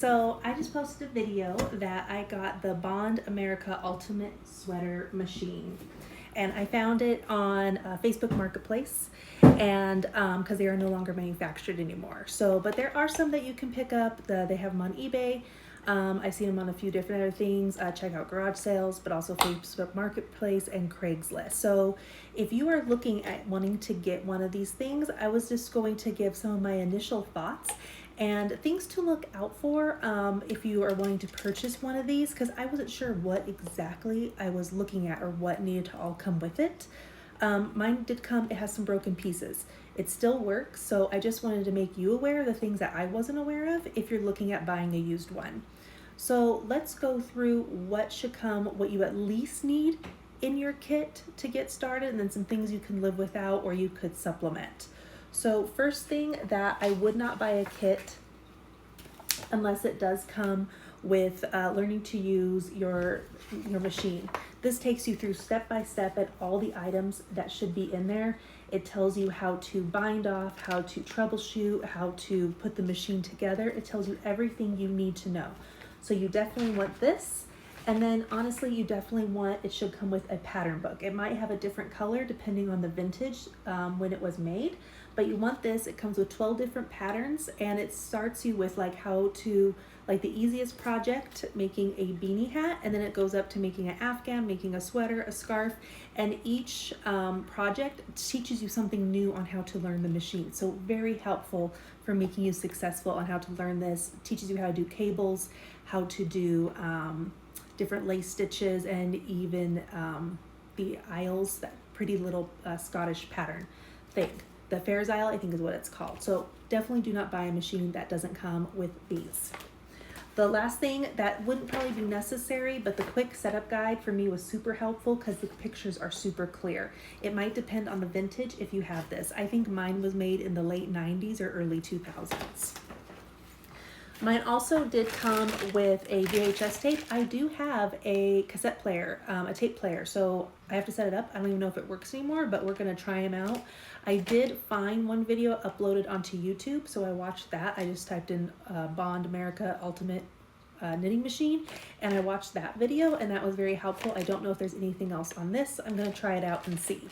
So I just posted a video that I got the Bond America Ultimate Sweater Machine, and I found it on Facebook Marketplace, and because they are no longer manufactured anymore. But there are some that you can pick up. They have them on eBay. I've seen them on a few different other things. Check out garage sales, but also Facebook Marketplace and Craigslist. So if you are looking at wanting to get one of these things, I was just going to give some of my initial thoughts and things to look out for if you are wanting to purchase one of these, because I wasn't sure what exactly I was looking at or what needed to all come with it. Mine did come, it has some broken pieces. It still works, so I just wanted to make you aware of the things that I wasn't aware of if you're looking at buying a used one. So let's go through what should come, what you at least need in your kit to get started, and then some things you can live without or you could supplement. So first thing, that I would not buy a kit unless it does come with learning to use your machine. This takes you through step by step at all the items that should be in there. It tells you how to bind off, how to troubleshoot, how to put the machine together. It tells you everything you need to know. So you definitely want this. And then honestly, you definitely want, it should come with a pattern book. It might have a different color depending on the vintage when it was made, but you want this. It comes with 12 different patterns, and it starts you with like how to, like the easiest project, making a beanie hat, and then it goes up to making an afghan, making a sweater, a scarf, and each project teaches you something new on how to learn the machine. So very helpful for making you successful on how to learn this. It teaches you how to do cables, how to do different lace stitches, and even the aisles, that pretty little Scottish pattern thing. The Fairs Isle, I think is what it's called. So definitely do not buy a machine that doesn't come with these. The last thing that wouldn't probably be necessary, but the quick setup guide for me was super helpful because the pictures are super clear. It might depend on the vintage if you have this. I think mine was made in the late 90s or early 2000s. Mine also did come with a VHS tape. I do have a cassette player, a tape player, so I have to set it up. I don't even know if it works anymore, but we're gonna try them out. I did find one video uploaded onto YouTube, so I watched that. I just typed in Bond America Ultimate Knitting Machine, and I watched that video, and that was very helpful. I don't know if there's anything else on this. I'm gonna try it out and see.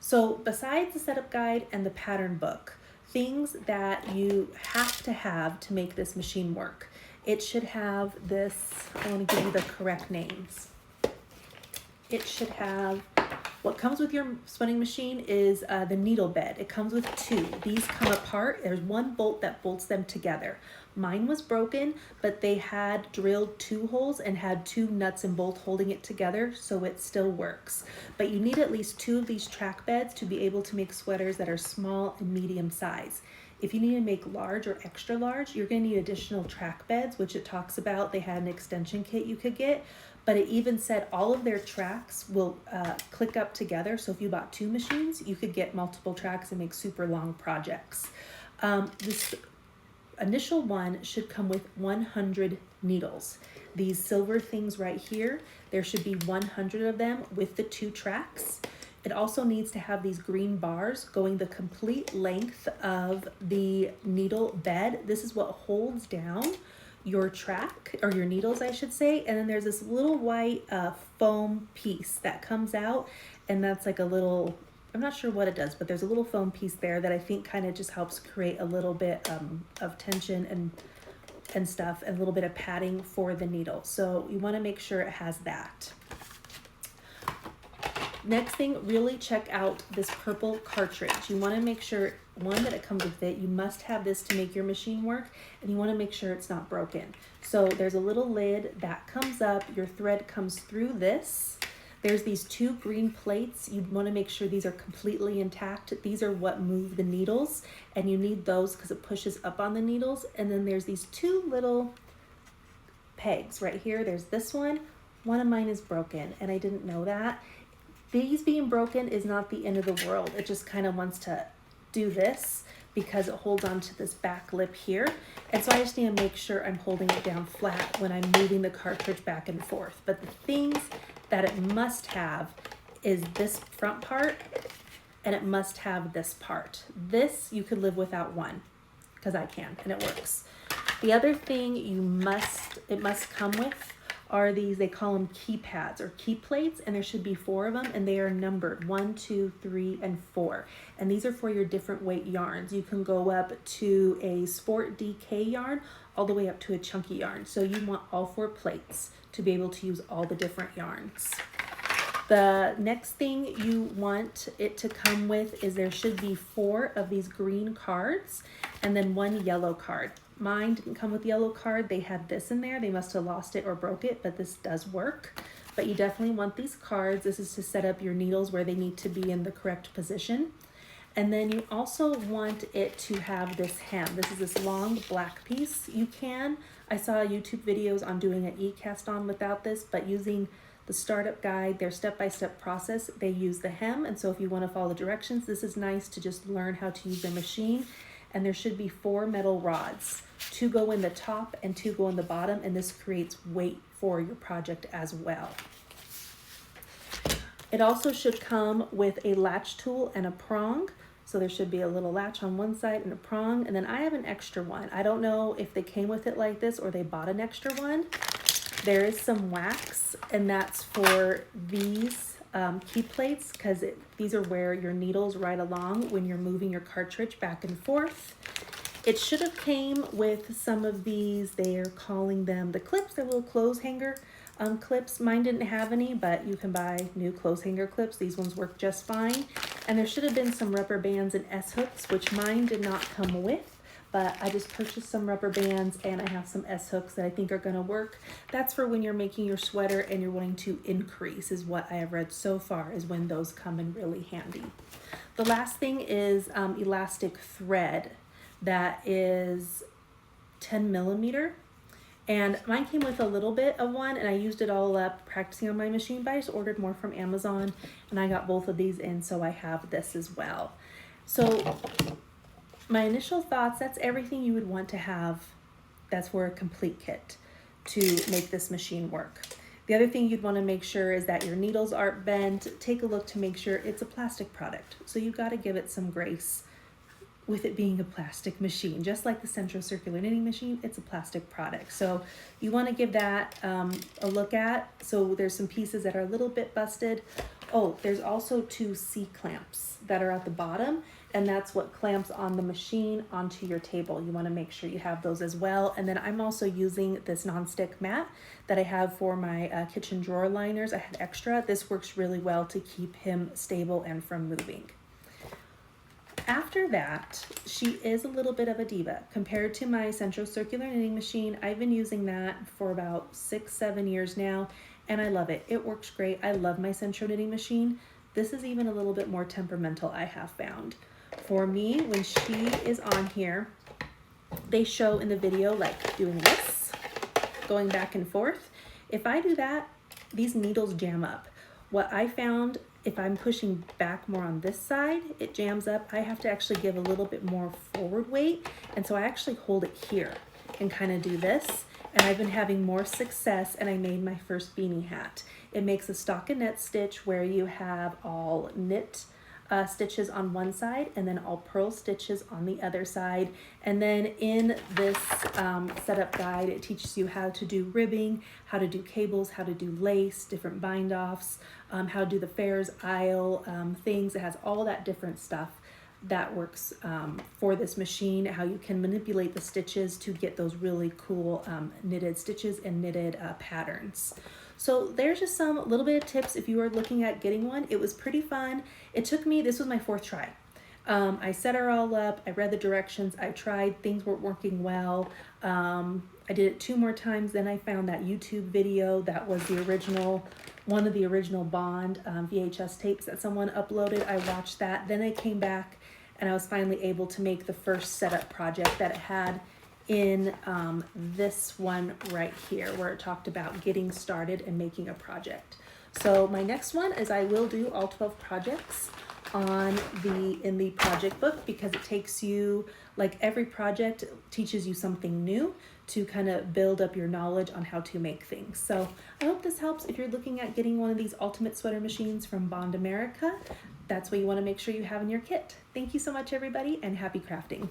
So besides the setup guide and the pattern book, things that you have to make this machine work. It should have this, I want to give you the correct names. It should have, what comes with your spinning machine is the needle bed. It comes with two. These come apart. There's one bolt that bolts them together. Mine was broken, but they had drilled 2 holes and had 2 nuts and bolts holding it together, so it still works. But you need at least 2 of these track beds to be able to make sweaters that are small and medium size. If you need to make large or extra large, you're gonna need additional track beds, which it talks about. They had an extension kit you could get, but it even said all of their tracks will click up together. So if you bought 2 machines, you could get multiple tracks and make super long projects. This initial one should come with 100 needles. These silver things right here, there should be 100 of them with the 2 tracks. It also needs to have these green bars going the complete length of the needle bed. This is what holds down your track, or your needles, I should say. And then there's this little white foam piece that comes out, and that's like a little, I'm not sure what it does, but there's a little foam piece there that I think kind of just helps create a little bit of tension and stuff, and a little bit of padding for the needle. So you want to make sure it has that. Next thing, really check out this purple cartridge. You want to make sure, one, that it comes with it. You must have this to make your machine work, and you want to make sure it's not broken. So there's a little lid that comes up. Your thread comes through this. There's these 2 green plates. You want to make sure these are completely intact. These are what move the needles, and you need those because it pushes up on the needles. And then there's these 2 little pegs right here. There's this one. One of mine is broken, and I didn't know that. These being broken is not the end of the world. It just kind of wants to do this because it holds on to this back lip here. And so I just need to make sure I'm holding it down flat when I'm moving the cartridge back and forth. But the things that it must have is this front part, and it must have this part. This, you could live without one, because I can, and it works. The other thing it must come with are these, they call them keypads or key plates, and there should be 4 of them, and they are numbered 1, 2, 3, and 4. And these are for your different weight yarns. You can go up to a Sport DK yarn all the way up to a chunky yarn. So you want all 4 plates to be able to use all the different yarns. The next thing you want it to come with is there should be 4 of these green cards and then 1 yellow card. Mine didn't come with the yellow card. They had this in there. They must have lost it or broke it, but this does work. But you definitely want these cards. This is to set up your needles where they need to be in the correct position. And then you also want it to have this hem. This is this long black piece. I saw YouTube videos on doing an e-cast on without this, but using the startup guide, their step-by-step process, they use the hem. And so if you want to follow the directions, this is nice to just learn how to use their machine. And there should be 4 metal rods. 2 go in the top and 2 go in the bottom, and this creates weight for your project as well. It also should come with a latch tool and a prong. So there should be a little latch on one side and a prong, and then I have an extra one. I don't know if they came with it like this or they bought an extra one. There is some wax, and that's for these key plates, because these are where your needles ride along when you're moving your cartridge back and forth. It should have came with some of these, they're calling them the clips, they're little clothes hanger clips. Mine didn't have any, but you can buy new clothes hanger clips. These ones work just fine. And there should have been some rubber bands and S-hooks, which mine did not come with. But I just purchased some rubber bands, and I have some S-hooks that I think are gonna work. That's for when you're making your sweater and you're wanting to increase, is what I have read so far, is when those come in really handy. The last thing is elastic thread that is 10 millimeter. And mine came with a little bit of one, and I used it all up practicing on my machine, but I just ordered more from Amazon, and I got both of these in, so I have this as well. So my initial thoughts, that's everything you would want to have. That's for a complete kit to make this machine work. The other thing you'd want to make sure is that your needles aren't bent. Take a look to make sure it's a plastic product. So you've got to give it some grace with it being a plastic machine. Just like the Centro Circular Knitting Machine, it's a plastic product. So you want to give that a look at. So there's some pieces that are a little bit busted. Oh, there's also 2 C-clamps that are at the bottom, and that's what clamps on the machine onto your table. You want to make sure you have those as well. And then I'm also using this nonstick mat that I have for my kitchen drawer liners. I had extra. This works really well to keep him stable and from moving. After that, she is a little bit of a diva. Compared to my Centro Circular Knitting Machine, I've been using that for about 6-7 years now, and I love it. It works great. I love my Centro Knitting Machine. This is even a little bit more temperamental, I have found. For me, when she is on here, they show in the video like doing this, going back and forth. If I do that, these needles jam up. What I found, if I'm pushing back more on this side, it jams up. I have to actually give a little bit more forward weight. And so I actually hold it here and kind of do this. And I've been having more success, and I made my first beanie hat. It makes a stockinette stitch where you have all knit stitches on one side and then all purl stitches on the other side. And then in this setup guide, it teaches you how to do ribbing, how to do cables, how to do lace, different bind offs, how to do the Ferrers aisle things. It has all that different stuff that works for this machine, how you can manipulate the stitches to get those really cool knitted stitches and knitted patterns. So there's just some little bit of tips if you are looking at getting one. It was pretty fun. It took me, this was my 4th try. I set her all up, I read the directions, I tried, things weren't working well. I did it 2 more times, then I found that YouTube video that was the original, one of the original Bond VHS tapes that someone uploaded. I watched that, then I came back and I was finally able to make the first setup project that it had in this one right here, where it talked about getting started and making a project. So my next one is I will do all 12 projects in the project book, because it takes you, like every project teaches you something new to kind of build up your knowledge on how to make things. So I hope this helps if you're looking at getting one of these ultimate sweater machines from Bond America. That's what you want to make sure you have in your kit. Thank you so much, everybody, and happy crafting.